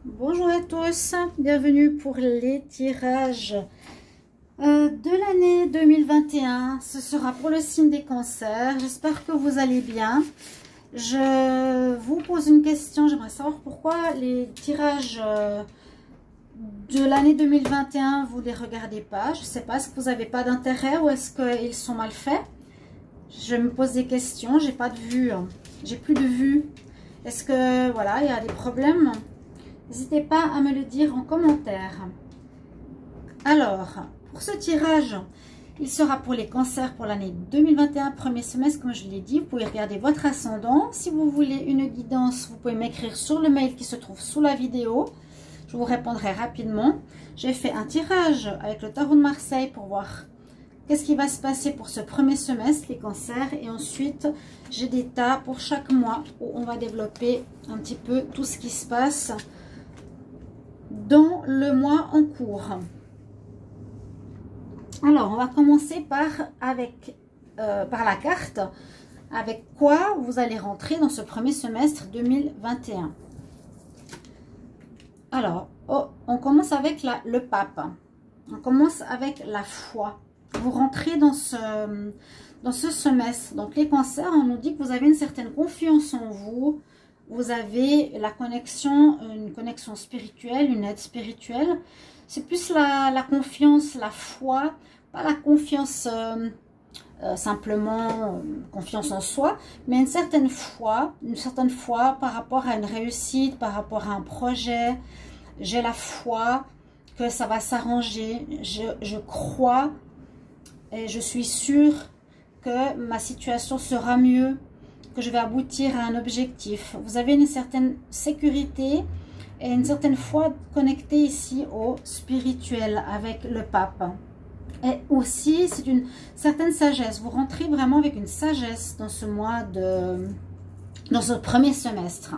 Bonjour à tous, bienvenue pour les tirages de l'année 2021. Ce sera pour le signe des cancers. J'espère que vous allez bien. Je vous pose une question. J'aimerais savoir pourquoi les tirages de l'année 2021, vous ne les regardez pas. Je ne sais pas, est-ce que vous n'avez pas d'intérêt ou est-ce qu'ils sont mal faits? Je me pose des questions. J'ai pas de vue. J'ai plus de vue. Est-ce que, voilà, il y a des problèmes? N'hésitez pas à me le dire en commentaire. Alors, pour ce tirage, il sera pour les cancers pour l'année 2021, premier semestre, comme je l'ai dit. Vous pouvez regarder votre ascendant. Si vous voulez une guidance, vous pouvez m'écrire sur le mail qui se trouve sous la vidéo. Je vous répondrai rapidement. J'ai fait un tirage avec le tarot de Marseille pour voir qu'est-ce qui va se passer pour ce premier semestre, les cancers. Et ensuite, j'ai des tas pour chaque mois où on va développer un petit peu tout ce qui se passe dans le mois en cours. Alors, on va commencer par la carte. Avec quoi vous allez rentrer dans ce premier semestre 2021. Alors, on commence avec le pape. On commence avec la foi. Vous rentrez dans ce semestre. Donc, les cancers, on nous dit que vous avez une certaine confiance en vous. Vous avez une connexion spirituelle, une aide spirituelle. C'est plus la confiance, la foi, pas la confiance simplement confiance en soi, mais une certaine foi par rapport à une réussite, par rapport à un projet. J'ai la foi que ça va s'arranger. Je crois et je suis sûre que ma situation sera mieux, que je vais aboutir à un objectif. Vous avez une certaine sécurité et une certaine foi connectée ici au spirituel avec le pape. Et aussi, c'est une certaine sagesse. Vous rentrez vraiment avec une sagesse dans ce mois dans ce premier semestre.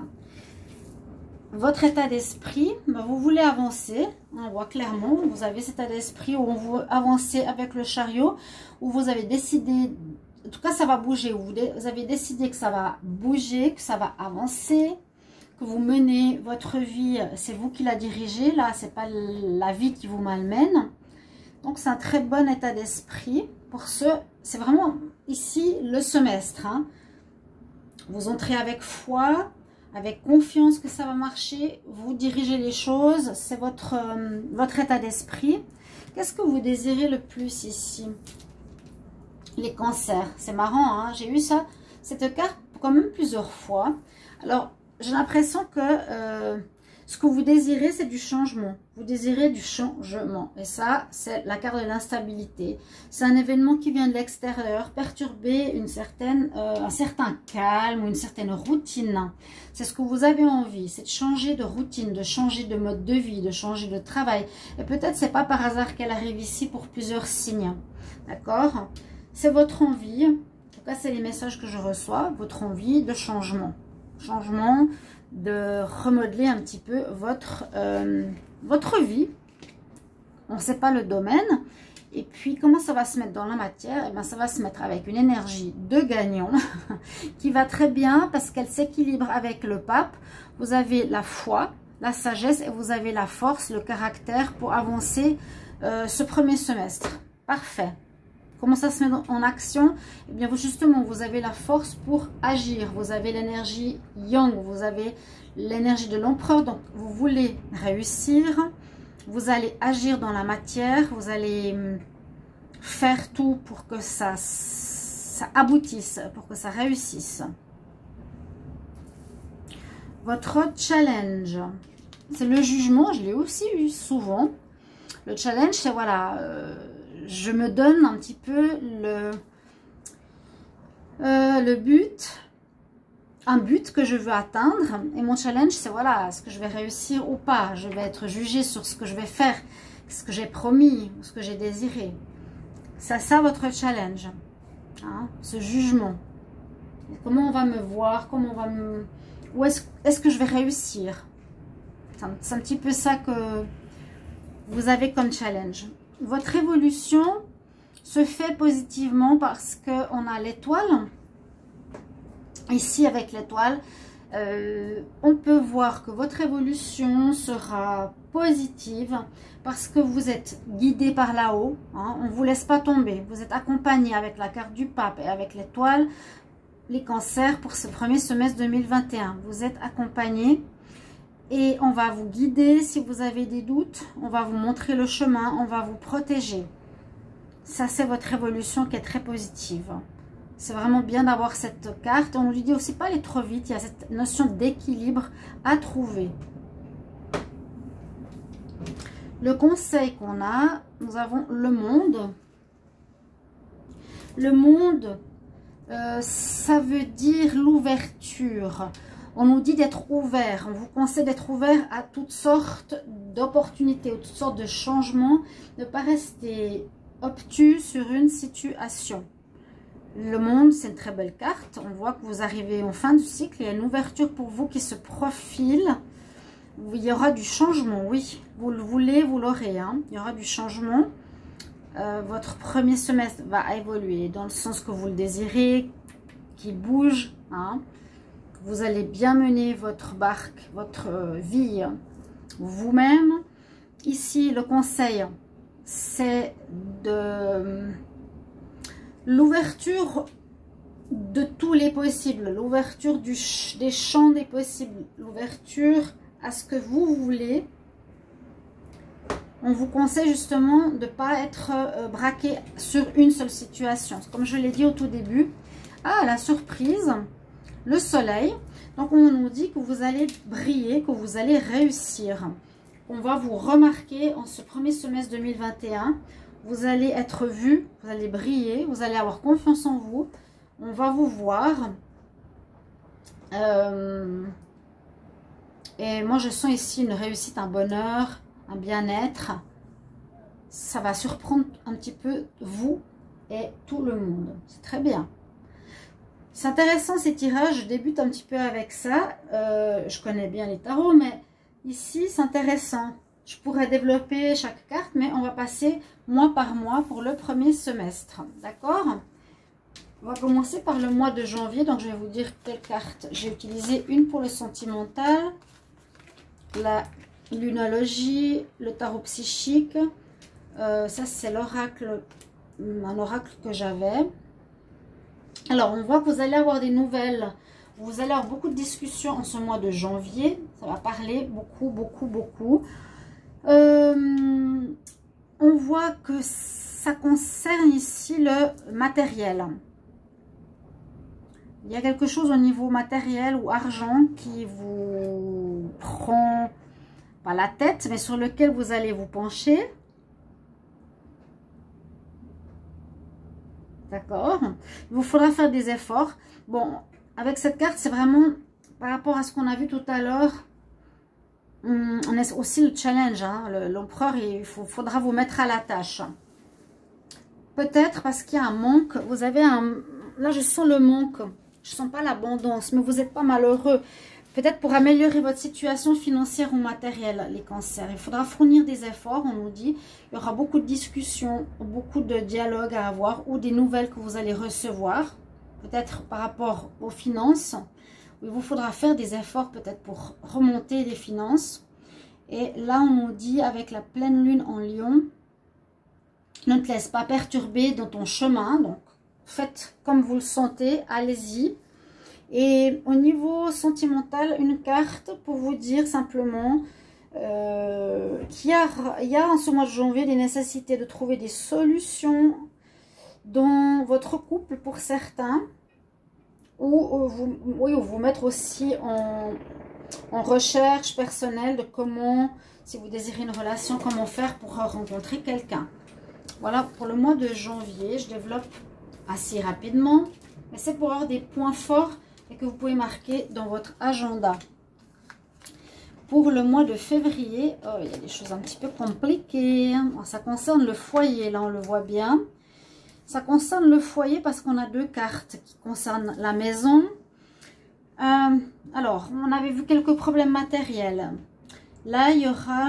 Votre état d'esprit, vous voulez avancer. On voit clairement, vous avez cet état d'esprit où on veut avancer avec le chariot, où vous avez décidé. En tout cas, ça va bouger. Vous avez décidé que ça va bouger, que ça va avancer, que vous menez votre vie. C'est vous qui la dirigez. Là, c'est pas la vie qui vous malmène. Donc, c'est un très bon état d'esprit pour ce. C'est vraiment ici le semestre. Hein. Vous entrez avec foi, avec confiance que ça va marcher. Vous dirigez les choses. C'est votre état d'esprit. Qu'est-ce que vous désirez le plus ici? Les cancers, c'est marrant, hein? J'ai eu cette carte quand même plusieurs fois. Alors, j'ai l'impression que ce que vous désirez, c'est du changement. Vous désirez du changement. Et ça, c'est la carte de l'instabilité. C'est un événement qui vient de l'extérieur, perturber un certain calme ou une certaine routine. C'est ce que vous avez envie, c'est de changer de routine, de changer de mode de vie, de changer de travail. Et peut-être c'est pas par hasard qu'elle arrive ici pour plusieurs signes. D'accord ? C'est votre envie, en tout cas c'est les messages que je reçois, votre envie de changement. Changement, de remodeler un petit peu votre vie. On ne sait pas le domaine. Et puis comment ça va se mettre dans la matière? Eh bien, ça va se mettre avec une énergie de gagnant qui va très bien parce qu'elle s'équilibre avec le pape. Vous avez la foi, la sagesse et vous avez la force, le caractère pour avancer ce premier semestre. Parfait. Comment ça se met en action? Eh bien, justement, vous avez la force pour agir. Vous avez l'énergie yang, vous avez l'énergie de l'empereur. Donc, vous voulez réussir. Vous allez agir dans la matière. Vous allez faire tout pour que ça aboutisse, pour que ça réussisse. Votre challenge, c'est le jugement. Je l'ai aussi eu souvent. Le challenge, c'est voilà... je me donne un petit peu le but, un but que je veux atteindre. Et mon challenge, c'est voilà, est-ce que je vais réussir ou pas? Je vais être jugée sur ce que je vais faire, ce que j'ai promis, ce que j'ai désiré. C'est ça votre challenge, hein, ce jugement. Et comment on va me voir, comment on va me... Où est-ce que je vais réussir? C'est un petit peu ça que vous avez comme challenge. Votre évolution se fait positivement parce qu'on a l'étoile. Ici, avec l'étoile, on peut voir que votre évolution sera positive parce que vous êtes guidé par là-haut, hein, on ne vous laisse pas tomber, vous êtes accompagné avec la carte du pape et avec l'étoile, les cancers pour ce premier semestre 2021. Vous êtes accompagné et on va vous guider si vous avez des doutes, on va vous montrer le chemin, on va vous protéger. Ça, c'est votre évolution qui est très positive. C'est vraiment bien d'avoir cette carte. On lui dit aussi pas aller trop vite. Il y a cette notion d'équilibre à trouver. Le conseil qu'on a, nous avons le monde. Le monde, ça veut dire l'ouverture. On nous dit d'être ouvert. On vous conseille d'être ouvert à toutes sortes d'opportunités, toutes sortes de changements. Ne pas rester obtus sur une situation. Le monde, c'est une très belle carte. On voit que vous arrivez en fin du cycle. Il y a une ouverture pour vous qui se profile. Il y aura du changement, oui. Vous le voulez, vous l'aurez. Hein. Il y aura du changement. Votre premier semestre va évoluer dans le sens que vous le désirez, qui bouge. Hein. Vous allez bien mener votre barque, votre vie vous-même. Ici, le conseil, c'est de l'ouverture de tous les possibles, l'ouverture des champs des possibles, l'ouverture à ce que vous voulez. On vous conseille justement de ne pas être braqué sur une seule situation. Comme je l'ai dit au tout début, la surprise, le soleil. Donc on nous dit que vous allez briller, que vous allez réussir. On va vous remarquer en ce premier semestre 2021. Vous allez être vu, vous allez briller, vous allez avoir confiance en vous. On va vous voir. Et moi, je sens ici une réussite, un bonheur, un bien-être. Ça va surprendre un petit peu vous et tout le monde. C'est très bien. C'est intéressant ces tirages. Je débute un petit peu avec ça. Je connais bien les tarots, mais ici, c'est intéressant. Je pourrais développer chaque carte, mais on va passer mois par mois pour le premier semestre. D'accord? On va commencer par le mois de janvier. Donc, je vais vous dire quelle carte j'ai utilisé. Une pour le sentimental, la lunologie, le tarot psychique. Ça, c'est l'oracle, un oracle que j'avais. Alors, on voit que vous allez avoir des nouvelles. Vous allez avoir beaucoup de discussions en ce mois de janvier. Ça va parler beaucoup, beaucoup, beaucoup. On voit que ça concerne ici le matériel. Il y a quelque chose au niveau matériel ou argent qui vous prend pas la tête, mais sur lequel vous allez vous pencher. D'accord? Il vous faudra faire des efforts. Bon, avec cette carte, c'est vraiment par rapport à ce qu'on a vu tout à l'heure. On a aussi le challenge, hein, l'empereur, il faudra vous mettre à la tâche. Peut-être parce qu'il y a un manque, vous avez un... Là, je sens le manque, je ne sens pas l'abondance, mais vous n'êtes pas malheureux. Peut-être pour améliorer votre situation financière ou matérielle, les cancers. Il faudra fournir des efforts, on nous dit. Il y aura beaucoup de discussions, beaucoup de dialogues à avoir ou des nouvelles que vous allez recevoir. Peut-être par rapport aux finances. Il vous faudra faire des efforts peut-être pour remonter les finances. Et là, on nous dit avec la pleine lune en Lion, ne te laisse pas perturber dans ton chemin. Donc, faites comme vous le sentez, allez-y. Et au niveau sentimental, une carte pour vous dire simplement qu'il y a en ce mois de janvier des nécessités de trouver des solutions dans votre couple pour certains. Ou vous mettre aussi en recherche personnelle de comment, si vous désirez une relation, comment faire pour rencontrer quelqu'un. Voilà pour le mois de janvier. Je développe assez rapidement, mais c'est pour avoir des points forts et que vous pouvez marquer dans votre agenda. Pour le mois de février, il y a des choses un petit peu compliquées. Ça concerne le foyer, là on le voit bien. Ça concerne le foyer parce qu'on a deux cartes qui concernent la maison. Alors, on avait vu quelques problèmes matériels. Là, il y aura...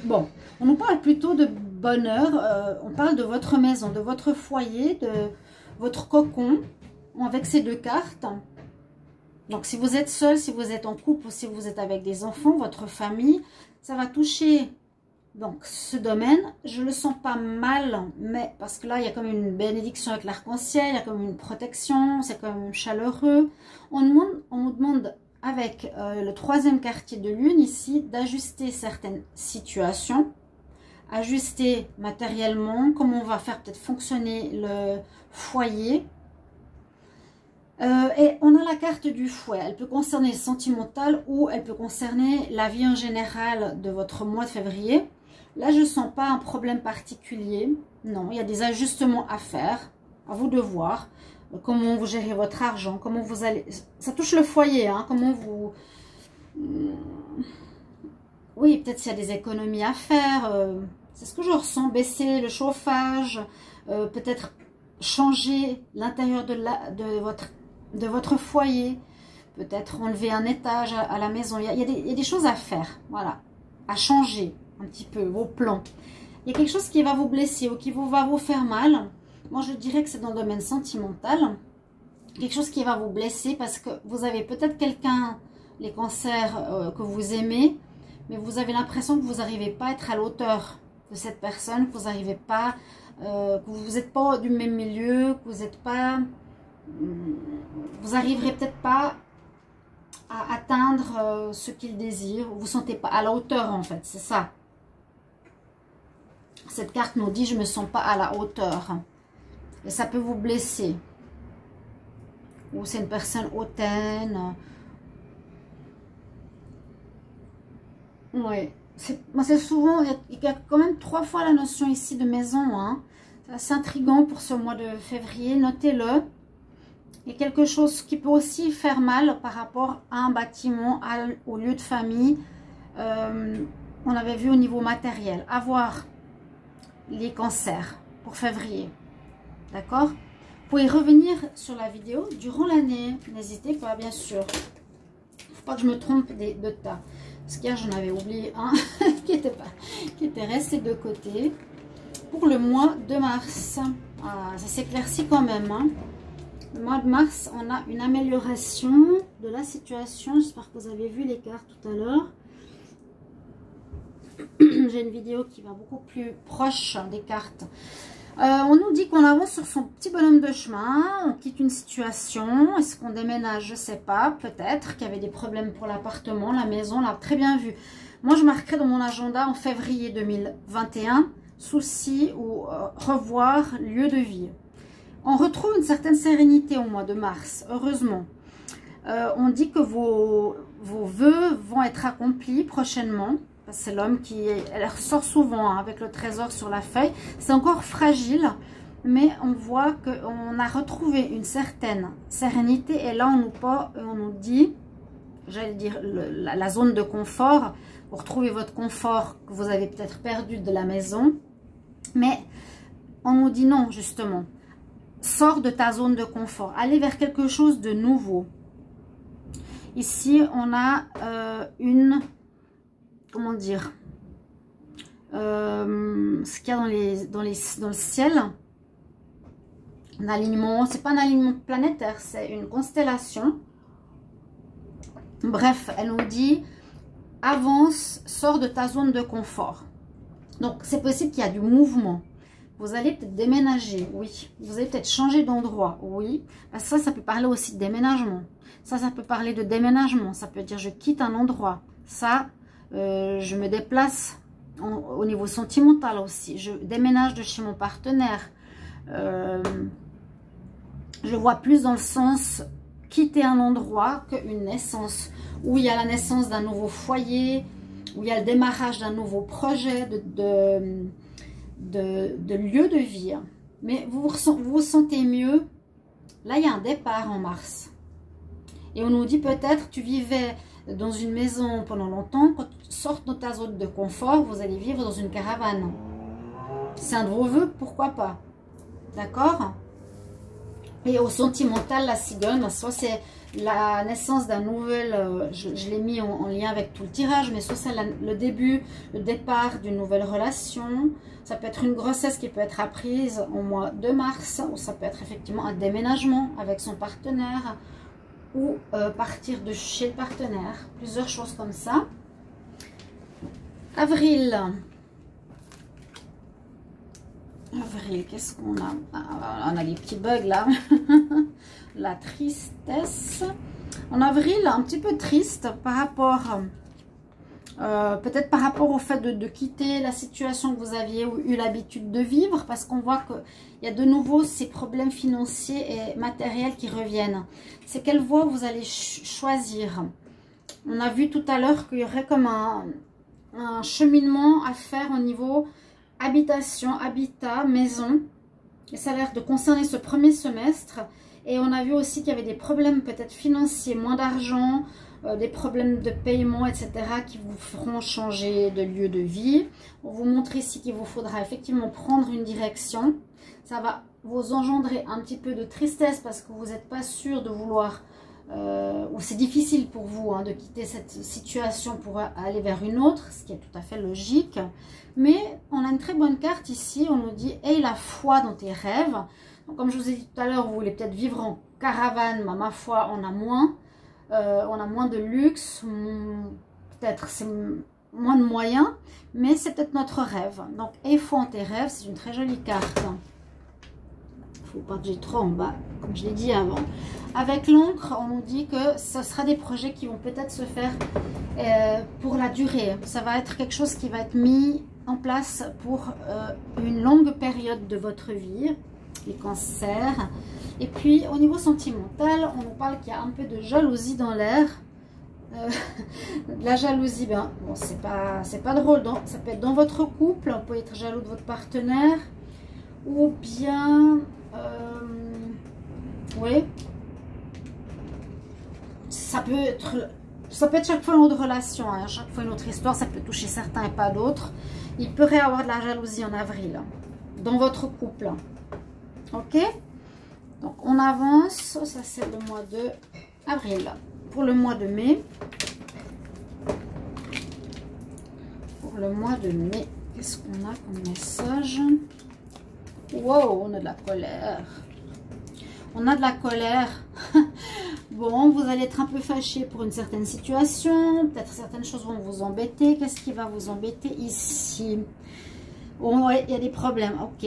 bon, on nous parle plutôt de bonheur. On parle de votre maison, de votre foyer, de votre cocon. avec ces deux cartes. Donc, si vous êtes seul, si vous êtes en couple ou si vous êtes avec des enfants, votre famille, ça va toucher donc ce domaine. Je le sens pas mal, mais parce que là, il y a comme une bénédiction avec l'arc-en-ciel, il y a comme une protection, c'est quand même chaleureux. On nous demande avec le troisième quartier de lune ici, d'ajuster certaines situations, ajuster matériellement, comment on va faire peut-être fonctionner le foyer. Et on a la carte du fouet, elle peut concerner le sentimental ou elle peut concerner la vie en général de votre mois de février. Là, je ne sens pas un problème particulier, non, il y a des ajustements à faire, à vous de voir comment vous gérez votre argent, comment vous allez, ça touche le foyer, hein, comment vous, oui, peut-être s'il y a des économies à faire, c'est ce que je ressens, baisser le chauffage, peut-être changer l'intérieur de votre foyer, peut-être enlever un étage à la maison. Il y a des choses à faire, voilà, à changer un petit peu vos plans. Il y a quelque chose qui va vous blesser ou qui va vous faire mal. Moi, je dirais que c'est dans le domaine sentimental. Quelque chose qui va vous blesser parce que vous avez peut-être quelqu'un, les cancers, que vous aimez, mais vous avez l'impression que vous n'arrivez pas à être à l'auteur de cette personne, que vous n'arrivez pas, que vous n'êtes pas du même milieu, que vous n'êtes pas... Vous n'arriverez peut-être pas à atteindre ce qu'il désire. Vous ne sentez pas à la hauteur en fait, c'est ça. Cette carte nous dit je ne me sens pas à la hauteur. Et ça peut vous blesser. Ou c'est une personne hautaine. Oui. Moi c'est souvent, il y a quand même 3 fois la notion ici de maison. Hein. C'est assez intriguant pour ce mois de février. Notez-le. Il y a quelque chose qui peut aussi faire mal par rapport à un bâtiment, au lieu de famille. On avait vu au niveau matériel. Avoir les cancers pour février. D'accord? Vous pouvez revenir sur la vidéo durant l'année. N'hésitez pas, bien sûr. Il ne faut pas que je me trompe de tas. Parce qu'hier, j'en avais oublié un qui était resté de côté. Pour le mois de mars. Ah, ça s'éclaircit quand même, hein. Le mois de mars, on a une amélioration de la situation. J'espère que vous avez vu les cartes tout à l'heure. J'ai une vidéo qui va beaucoup plus proche des cartes. On nous dit qu'on avance sur son petit bonhomme de chemin. On quitte une situation. Est-ce qu'on déménage? Je ne sais pas. Peut-être qu'il y avait des problèmes pour l'appartement, la maison. Là, très bien vu. Moi, je marquerai dans mon agenda en février 2021. Soucis ou revoir lieu de vie. On retrouve une certaine sérénité au mois de mars, heureusement. On dit que vos vœux vont être accomplis prochainement. C'est l'homme elle ressort souvent hein, avec le trésor sur la feuille. C'est encore fragile, mais on voit qu'on a retrouvé une certaine sérénité. Et là, on nous dit, j'allais dire, la zone de confort. Vous retrouvez votre confort que vous avez peut-être perdu de la maison. Mais on nous dit non, justement. Sors de ta zone de confort. Allez vers quelque chose de nouveau. Ici, on a comment dire, ce qu'il y a dans le ciel, un alignement, c'est pas un alignement planétaire, c'est une constellation. Bref, elle nous dit, avance, sors de ta zone de confort. Donc, c'est possible qu'il y a du mouvement. Vous allez peut-être déménager, oui. Vous allez peut-être changer d'endroit, oui. Parce que ça peut parler aussi de déménagement. Ça peut parler de déménagement. Ça peut dire je quitte un endroit. Ça, je me déplace au niveau sentimental aussi. Je déménage de chez mon partenaire. Je vois plus dans le sens quitter un endroit qu'une naissance. Où il y a la naissance d'un nouveau foyer, où il y a le démarrage d'un nouveau projet de lieu de vie. Mais vous vous sentez mieux. Là, il y a un départ en mars. Et on nous dit peut-être tu vivais dans une maison pendant longtemps. Quand tu sors de ta zone de confort, vous allez vivre dans une caravane. C'est un de vos vœux, pourquoi pas? D'accord? Et au sentimental, la cigogne, soit c'est la naissance d'un nouvel, je l'ai mis en lien avec tout le tirage, mais soit c'est le début, le départ d'une nouvelle relation. Ça peut être une grossesse qui peut être apprise au mois de mars, ou ça peut être effectivement un déménagement avec son partenaire, ou partir de chez le partenaire. Plusieurs choses comme ça. Avril. Avril, qu'est-ce qu'on a? Ah, on a les petits bugs là. La tristesse. En avril, un petit peu triste par rapport, peut-être par rapport au fait de quitter la situation que vous aviez eu l'habitude de vivre, parce qu'on voit qu'il y a de nouveau ces problèmes financiers et matériels qui reviennent. C'est quelle voie vous allez choisir? On a vu tout à l'heure qu'il y aurait comme un cheminement à faire au niveau habitation, habitat, maison. Et ça a l'air de concerner ce premier semestre. Et on a vu aussi qu'il y avait des problèmes peut-être financiers, moins d'argent, des problèmes de paiement, etc. qui vous feront changer de lieu de vie. On vous montre ici qu'il vous faudra effectivement prendre une direction. Ça va vous engendrer un petit peu de tristesse parce que vous n'êtes pas sûr de vouloir, ou c'est difficile pour vous de quitter cette situation pour aller vers une autre, ce qui est tout à fait logique. Mais on a une très bonne carte ici, on nous dit « Aie la foi dans tes rêves ». Donc, comme je vous ai dit tout à l'heure, vous voulez peut-être vivre en caravane, mais ma foi, on a moins de luxe, peut-être c'est moins de moyens, mais c'est peut-être notre rêve. Donc, aie foi en tes rêves, c'est une très jolie carte. Il ne faut pas que j'ai trop en bas, comme je l'ai dit avant. Avec l'encre, on nous dit que ce sera des projets qui vont peut-être se faire pour la durée. Ça va être quelque chose qui va être mis en place pour une longue période de votre vie. Les cancers. Et puis au niveau sentimental, on nous parle qu'il y a un peu de jalousie dans l'air. De la jalousie, ben bon, c'est pas drôle. Ça peut être dans votre couple, on peut être jaloux de votre partenaire, ou bien oui, ça peut être chaque fois une autre relation, chaque fois une autre histoire. Ça peut toucher certains et pas d'autres. Il pourrait y avoir de la jalousie en avril dans votre couple. Ok, donc on avance. Ça c'est le mois de avril. Pour le mois de mai, qu'est-ce qu'on a comme message? Wow, on a de la colère. On a de la colère. Bon, vous allez être un peu fâché pour une certaine situation. Peut-être certaines choses vont vous embêter. Qu'est-ce qui va vous embêter ici? Bon, ouais, il y a des problèmes. Ok.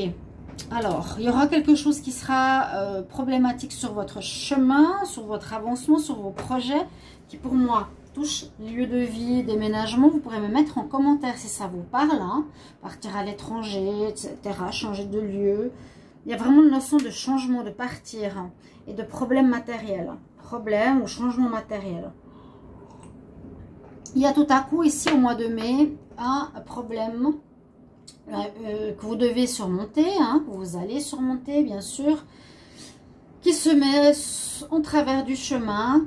Alors, il y aura quelque chose qui sera problématique sur votre chemin, sur votre avancement, sur vos projets, qui pour moi touche lieu de vie, déménagement. Vous pourrez me mettre en commentaire si ça vous parle, partir à l'étranger, etc., changer de lieu. Il y a vraiment une notion de changement, de partir et de problème matériel. Problème ou changement matériel. Il y a tout à coup ici au mois de mai un problème que vous devez surmonter, que vous allez surmonter bien sûr, qui se met en travers du chemin.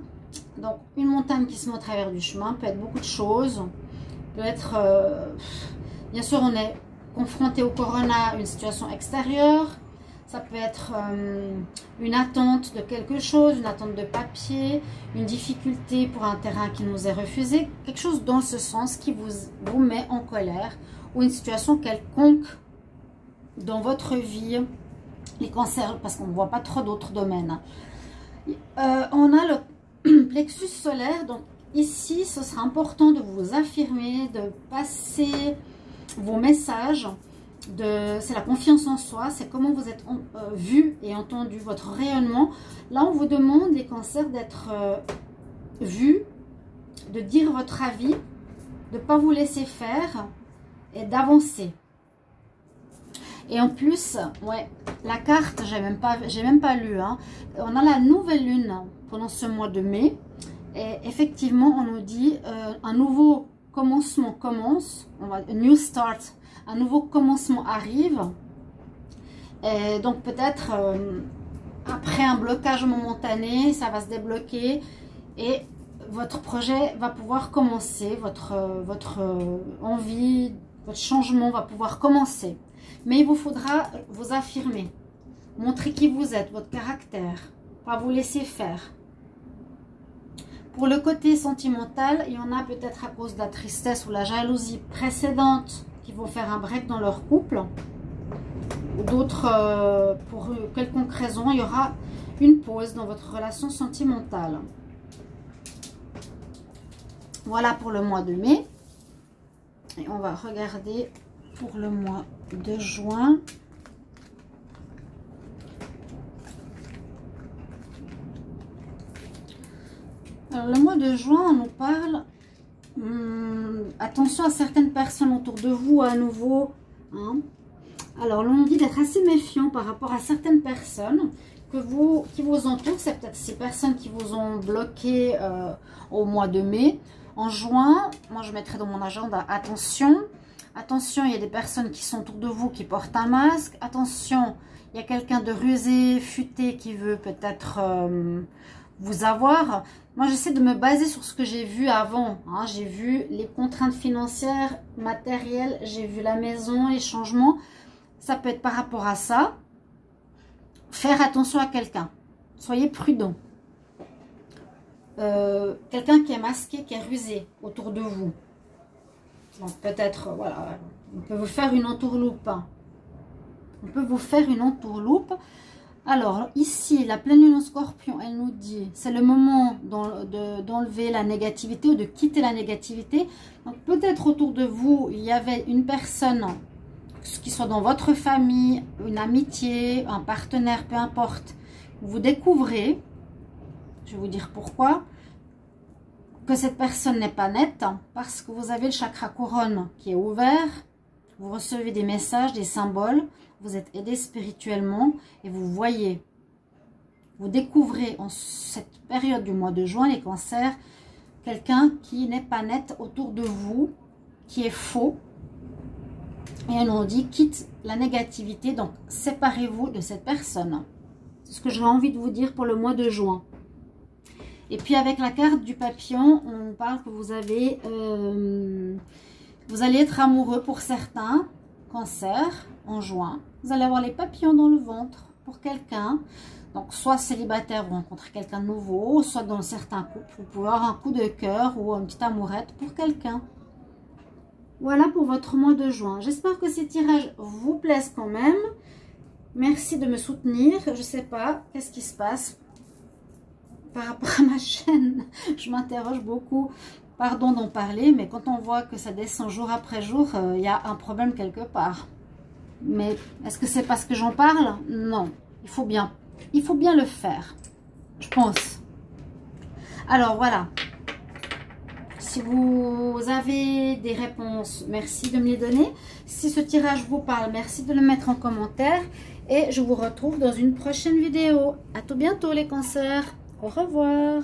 Donc une montagne qui se met au travers du chemin peut être beaucoup de choses, peut être bien sûr on est confronté au corona, une situation extérieure, ça peut être une attente de quelque chose, une attente de papier, une difficulté pour un terrain qui nous est refusé, quelque chose dans ce sens qui vous met en colère, ou une situation quelconque dans votre vie, les cancers, parce qu'on ne voit pas trop d'autres domaines. On a le plexus solaire, donc ici ce sera important de vous affirmer, de passer vos messages, c'est la confiance en soi, c'est comment vous êtes vu et entendu, votre rayonnement. Là on vous demande, les cancers, d'être vu, de dire votre avis, de ne pas vous laisser faire et d'avancer. Et en plus, ouais, la carte, j'ai même pas lu. On a la nouvelle lune pendant ce mois de mai. Et effectivement, on nous dit un nouveau commencement commence. Un new start, un nouveau commencement arrive. Et donc peut-être après un blocage momentané, ça va se débloquer et votre projet va pouvoir commencer. Votre envie, votre changement va pouvoir commencer. Mais il vous faudra vous affirmer. Montrez qui vous êtes, votre caractère. Pas vous laisser faire. Pour le côté sentimental, il y en a peut-être à cause de la tristesse ou la jalousie précédente qui vont faire un break dans leur couple. Ou d'autres, pour quelconque raison, il y aura une pause dans votre relation sentimentale. Voilà pour le mois de mai. Et on va regarder pour le mois de juin. Alors, le mois de juin, on nous parle, attention à certaines personnes autour de vous à nouveau. Hein. Alors, l'on dit d'être assez méfiant par rapport à certaines personnes qui vous entourent. C'est peut-être ces personnes qui vous ont bloqué au mois de mai. En juin, moi je mettrai dans mon agenda, attention. Attention, il y a des personnes qui sont autour de vous qui portent un masque. Attention, il y a quelqu'un de rusé, futé qui veut peut-être vous avoir. Moi, j'essaie de me baser sur ce que j'ai vu avant. Hein. J'ai vu les contraintes financières, matérielles. J'ai vu la maison, les changements. Ça peut être par rapport à ça. Faire attention à quelqu'un. Soyez prudent. Quelqu'un qui est masqué, qui est rusé autour de vous. Donc peut-être, voilà, on peut vous faire une entourloupe. Hein. On peut vous faire une entourloupe. Alors, ici, la pleine lune en scorpion, elle nous dit, c'est le moment d'enlever la négativité ou de quitter la négativité. Donc, peut-être autour de vous, il y avait une personne, qui soit dans votre famille, une amitié, un partenaire, peu importe. Vous découvrez, je vais vous dire pourquoi, que cette personne n'est pas nette, parce que vous avez le chakra couronne qui est ouvert. Vous recevez des messages, des symboles. Vous êtes aidé spirituellement et vous voyez, vous découvrez en cette période du mois de juin, les cancers, quelqu'un qui n'est pas net autour de vous, qui est faux. Et on nous dit, quitte la négativité, donc séparez-vous de cette personne. C'est ce que j'ai envie de vous dire pour le mois de juin. Et puis avec la carte du papillon, on parle que vous allez être amoureux pour certains, cancer, en juin. Vous allez avoir les papillons dans le ventre pour quelqu'un. Donc, soit célibataire, vous rencontrez quelqu'un de nouveau, soit dans certains couples, vous pouvez avoir un coup de cœur ou une petite amourette pour quelqu'un. Voilà pour votre mois de juin. J'espère que ces tirages vous plaisent quand même. Merci de me soutenir. Je ne sais pas qu'est-ce qui se passe par rapport à ma chaîne. Je m'interroge beaucoup. Pardon d'en parler, mais quand on voit que ça descend jour après jour, il y a un problème quelque part. Mais est-ce que c'est parce que j'en parle? Non, il faut bien le faire, je pense. Alors voilà, si vous avez des réponses, merci de me les donner. Si ce tirage vous parle, merci de le mettre en commentaire. Et je vous retrouve dans une prochaine vidéo. À tout bientôt les cancers, au revoir.